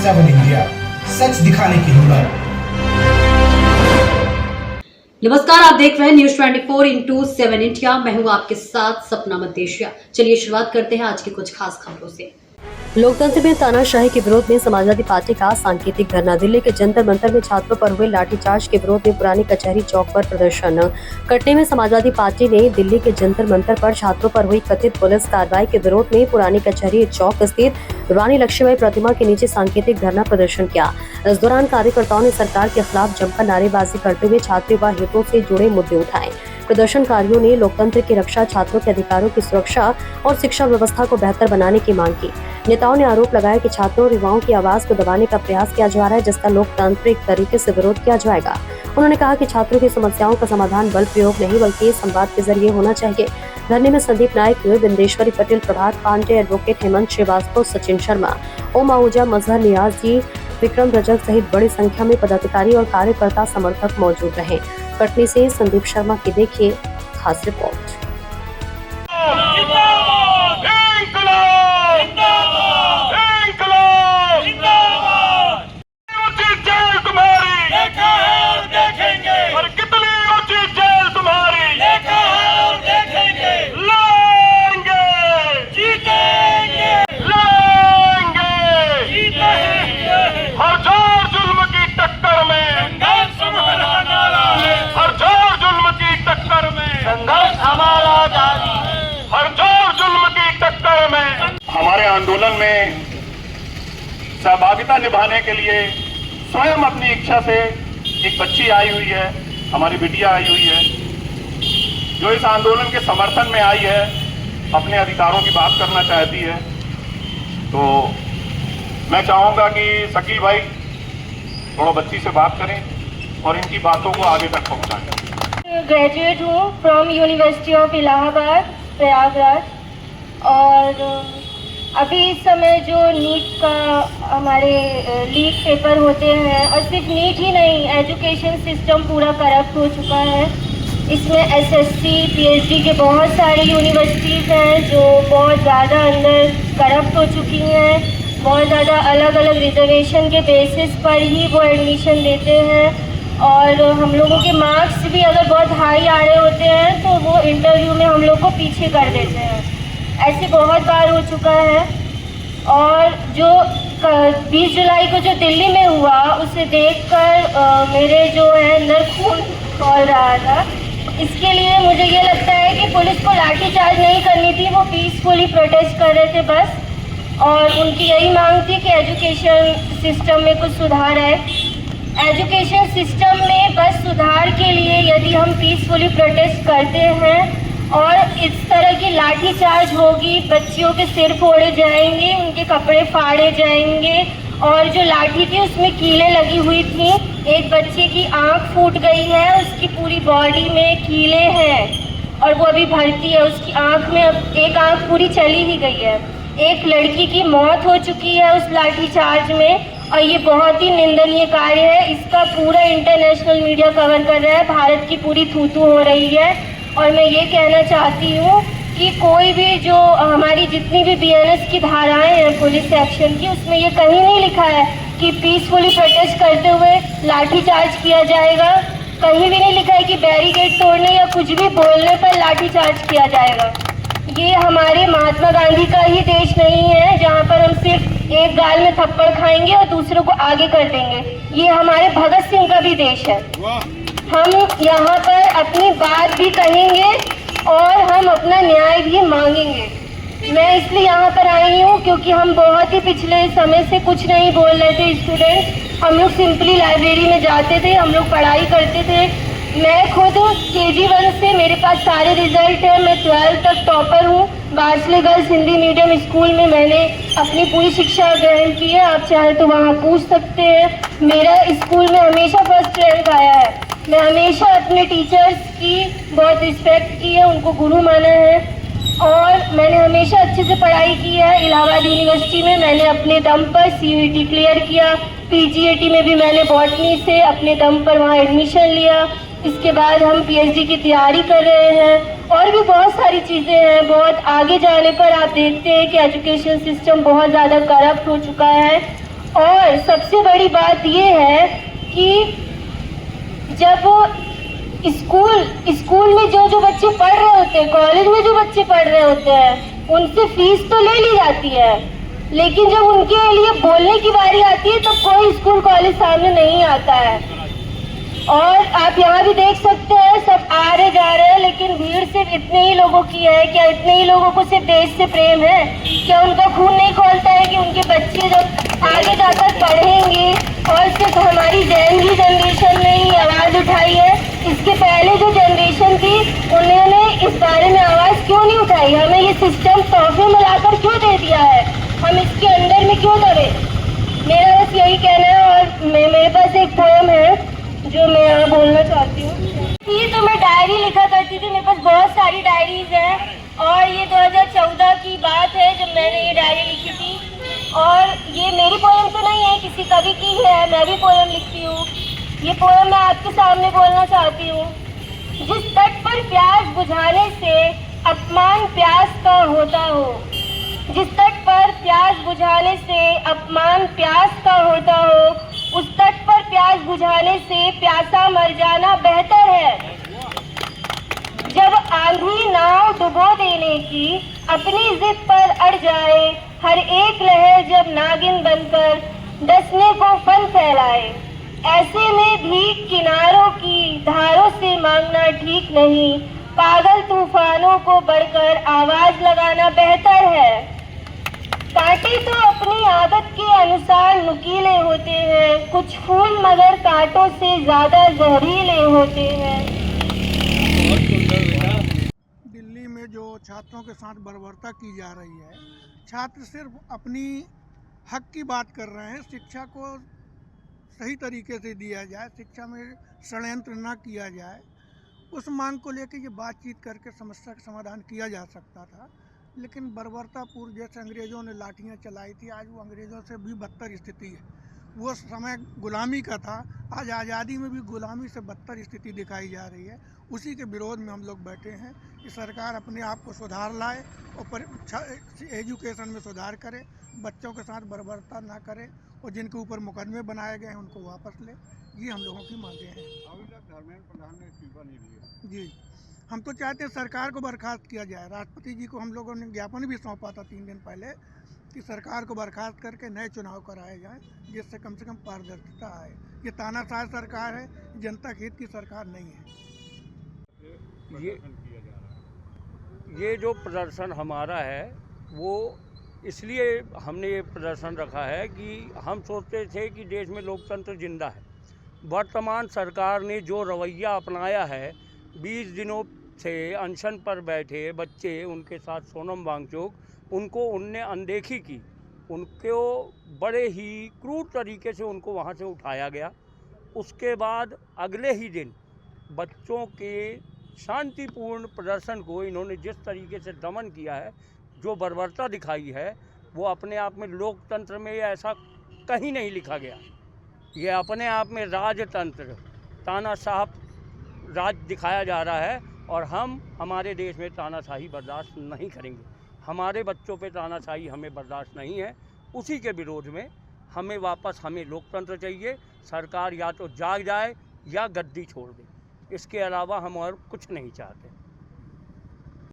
7 India, सच दिखाने की हिम्मत। नमस्कार, आप देख रहे हैं न्यूज 24/7 इंडिया। मैं हूं आपके साथ सपना मदेशिया। चलिए शुरुआत करते हैं आज की कुछ खास खबरों से। लोकतंत्र में तानाशाही के विरोध में समाजवादी पार्टी का सांकेतिक धरना। दिल्ली के जंतर मंतर में छात्रों पर हुए लाठीचार्ज के विरोध में पुरानी कचहरी चौक पर प्रदर्शन। कटनी में समाजवादी पार्टी ने दिल्ली के जंतर मंतर पर छात्रों पर हुई कथित पुलिस कार्रवाई के विरोध में पुरानी कचहरी चौक स्थित रानी लक्ष्मीबाई प्रतिमा के नीचे सांकेतिक धरना प्रदर्शन किया। इस दौरान कार्यकर्ताओं ने सरकार के खिलाफ जमकर नारेबाजी करते हुए छात्रों व हितों से जुड़े मुद्दे उठाए। प्रदर्शनकारियों ने लोकतंत्र की रक्षा, छात्रों के अधिकारों की सुरक्षा और शिक्षा व्यवस्था को बेहतर बनाने की मांग की। नेताओं ने आरोप लगाया कि छात्रों और युवाओं की आवाज को दबाने का प्रयास किया जा रहा है, जिसका लोकतांत्रिक तरीके से विरोध किया जाएगा। उन्होंने कहा कि छात्रों की समस्याओं का समाधान बल प्रयोग नहीं बल्कि संवाद के जरिए होना चाहिए। धरने में संदीप नायक, बिंदेश्वरी पटेल, प्रभात पांडे, एडवोकेट हेमंत श्रीवास्तव, सचिन शर्मा, ओम आहूजा, मजहर नियाज जी, विक्रम रजक सहित बड़ी संख्या में पदाधिकारी और कार्यकर्ता समर्थक मौजूद रहे। कटनी से संदीप शर्मा की देखिए खास रिपोर्ट। हमारे आंदोलन में सहभागिता निभाने के लिए स्वयं अपनी इच्छा से एक बच्ची आई हुई है, हमारी बिटिया आई हुई है, जो इस आंदोलन के समर्थन में आई है, अपने अधिकारों की बात करना चाहती है। तो मैं चाहूँगा कि शकील भाई थोड़ा बच्ची से बात करें और इनकी बातों को आगे तक पहुँचाएं। ग्रेजुएट हूँ from university of Allahabad Prayagraj, और अभी इस समय जो नीट का हमारे लीक पेपर होते हैं, और सिर्फ नीट ही नहीं, एजुकेशन सिस्टम पूरा करप्ट हो चुका है। इसमें एसएससी, पीएचडी के बहुत सारी यूनिवर्सिटीज़ हैं जो बहुत ज़्यादा अंदर करप्ट हो चुकी हैं। बहुत ज़्यादा अलग अलग रिजर्वेशन के बेसिस पर ही वो एडमिशन देते हैं, और हम लोगों के मार्क्स भी अगर बहुत हाई आ रहे होते हैं तो वो इंटरव्यू में हम लोग को पीछे कर देते हैं। ऐसे बहुत बार हो चुका है। और जो 20 जुलाई को जो दिल्ली में हुआ, उसे देखकर मेरे जो है अंदर खून खौल रहा था। इसके लिए मुझे ये लगता है कि पुलिस को लाठीचार्ज नहीं करनी थी, वो पीसफुली प्रोटेस्ट कर रहे थे बस, और उनकी यही मांग थी कि एजुकेशन सिस्टम में कुछ सुधार आए। एजुकेशन सिस्टम में बस सुधार के लिए यदि हम पीसफुली प्रोटेस्ट करते हैं और इस तरह की लाठीचार्ज होगी, बच्चियों के सिर फोड़े जाएंगे, उनके कपड़े फाड़े जाएंगे, और जो लाठी थी उसमें कीलें लगी हुई थी। एक बच्चे की आंख फूट गई है, उसकी पूरी बॉडी में कीलें हैं और वो अभी भर्ती है। उसकी आंख में अब एक आंख पूरी चली ही गई है। एक लड़की की मौत हो चुकी है उस लाठीचार्ज में, और ये बहुत ही निंदनीय कार्य है। इसका पूरा इंटरनेशनल मीडिया कवर कर रहा है, भारत की पूरी थू-थू हो रही है। और मैं ये कहना चाहती हूँ कि कोई भी जो हमारी जितनी भी बीएनएस की धाराएं हैं पुलिस एक्शन की, उसमें ये कहीं नहीं लिखा है कि पीसफुली प्रोटेस्ट करते हुए लाठीचार्ज किया जाएगा। कहीं भी नहीं लिखा है कि बैरिकेड तोड़ने या कुछ भी बोलने पर लाठीचार्ज किया जाएगा। ये हमारे महात्मा गांधी का ही देश नहीं है जहाँ पर हम सिर्फ एक गाल में थप्पड़ खाएंगे और दूसरों को आगे कर देंगे। ये हमारे भगत सिंह का भी देश है। हम यहाँ पर अपनी बात भी कहेंगे और हम अपना न्याय भी मांगेंगे। मैं इसलिए यहाँ पर आई हूँ क्योंकि हम बहुत ही पिछले समय से कुछ नहीं बोल रहे थे स्टूडेंट्स। हम लोग सिंपली लाइब्रेरी में जाते थे, हम लोग पढ़ाई करते थे। मैं खुद KG 1 से मेरे पास सारे रिजल्ट हैं। मैं 12th तक टॉपर हूँ। Barclay girls Hindi medium school में मैंने अपनी पूरी शिक्षा ग्रहण की है। आप चाहे तो वहाँ पूछ सकते हैं। मेरा स्कूल में हमेशा फर्स्ट रैंक आया है। मैं हमेशा अपने टीचर्स की बहुत रिस्पेक्ट की है, उनको गुरु माना है, और मैंने हमेशा अच्छे से पढ़ाई की है। इलाहाबाद यूनिवर्सिटी में मैंने अपने दम पर CUET क्लियर किया। PGAT में भी मैंने बॉटनी से अपने दम पर वहाँ एडमिशन लिया। इसके बाद हम PhD की तैयारी कर रहे हैं, और भी बहुत सारी चीज़ें हैं। बहुत आगे जाने पर आप देखते हैं कि एजुकेशन सिस्टम बहुत ज़्यादा करप्ट हो चुका है, और सबसे बड़ी बात ये है कि जब स्कूल में जो बच्चे पढ़ रहे होते हैं, कॉलेज में जो बच्चे पढ़ रहे होते हैं, उनसे फीस तो ले ली जाती है, लेकिन जब उनके लिए बोलने की बारी आती है तो कोई स्कूल कॉलेज सामने नहीं आता है। और आप यहाँ भी देख सकते हैं, सब आ रहे जा रहे हैं, लेकिन भीड़ सिर्फ इतने ही लोगों की है। क्या इतने ही लोगों को सिर्फ देश से प्रेम है? क्या उनका खून नहीं खौलता है कि उनके बच्चे जब आगे जाकर पढ़ेंगे? और सिर्फ हमारी जेनजी जनरेशन ने ही आवाज़ उठाई है, इसके पहले जो जनरेशन थी उन्होंने इस बारे में आवाज़ क्यों नहीं उठाई? हमें ये सिस्टम तोहफे में लाकर क्यों दे दिया है? हम इसके अंदर में क्यों दबे? मेरा बस यही कहना है। और मेरे पास एक पोएम है जो मैं यहाँ बोलना चाहती हूँ। तो मैं डायरी लिखा करती थी, मेरे पास बहुत सारी डायरीज हैं, और ये 2014 की बात है जब मैंने ये डायरी लिखी थी। और ये मेरी पोएम तो नहीं है, किसी कवि की है, मैं भी पोएम लिखती हूँ। ये पोएम मैं आपके सामने बोलना चाहती हूँ। जिस तट पर प्यास बुझाने से अपमान प्यास का होता हो, जिस तट पर प्यास बुझाने से अपमान प्यास का होता हो, उस तट पर प्यास बुझाने से प्यासा मर जाना बेहतर है। जब आंधी नाव डुबो देने की अपनी जिद पर अड़ जाए, हर एक लहर जब नागिन बनकर डसने को फन फैलाए, ऐसे में भी किनारों की धारों से मांगना ठीक नहीं, पागल तूफानों को बढ़कर आवाज लगाना बेहतर है। कांटे तो अपनी आदत के अनुसार नुकीले होते हैं, कुछ फूल मगर कांटों से ज्यादा जहरीले होते हैं। दिल्ली में जो छात्रों के साथ बर्बरता की जा रही है, छात्र सिर्फ अपनी हक की बात कर रहे हैं। शिक्षा को सही तरीके से दिया जाए, शिक्षा में षड्यंत्र न किया जाए, उस मांग को लेकर ये बातचीत करके समस्या का समाधान किया जा सकता था। लेकिन बर्बरतापूर्ण जैसे अंग्रेज़ों ने लाठियाँ चलाई थी, आज वो अंग्रेज़ों से भी बदतर स्थिति है। वो समय गुलामी का था, आज आज़ादी में भी गुलामी से बदतर स्थिति दिखाई जा रही है। उसी के विरोध में हम लोग बैठे हैं कि सरकार अपने आप को सुधार लाए और एजुकेशन में सुधार करे, बच्चों के साथ बर्बरता ना करे, और जिनके ऊपर मुकदमे बनाए गए हैं उनको वापस ले। ये हम लोगों की मांगे हैं। अभी तक धर्मेंद्र प्रधान ने इस्तीफा नहीं दिया। जी, हम तो चाहते हैं सरकार को बर्खास्त किया जाए। राष्ट्रपति जी को हम लोगों ने ज्ञापन भी सौंपा था 3 दिन पहले कि सरकार को बर्खास्त करके नए चुनाव कराए जाएं, जिससे कम से कम पारदर्शिता आए। ये तानाशाह सरकार है, जनता के हित की सरकार नहीं है। ये जो प्रदर्शन हमारा है वो इसलिए हमने ये प्रदर्शन रखा है कि हम सोचते थे कि देश में लोकतंत्र जिंदा है। वर्तमान सरकार ने जो रवैया अपनाया है, 20 दिनों से अनशन पर बैठे बच्चे, उनके साथ सोनम वांगचुक, उनको उनने अनदेखी की, उनको बड़े ही क्रूर तरीके से उनको वहाँ से उठाया गया। उसके बाद अगले ही दिन बच्चों के शांतिपूर्ण प्रदर्शन को इन्होंने जिस तरीके से दमन किया है, जो बर्बरता दिखाई है, वो अपने आप में लोकतंत्र में ऐसा कहीं नहीं लिखा गया। ये अपने आप में राजतंत्र, तानाशाह राज दिखाया जा रहा है, और हम हमारे देश में तानाशाही बर्दाश्त नहीं करेंगे। हमारे बच्चों पे तानाशाही हमें बर्दाश्त नहीं है। उसी के विरोध में हमें लोकतंत्र चाहिए। सरकार या तो जाग जाए या गद्दी छोड़ दे, इसके अलावा हम और कुछ नहीं चाहते।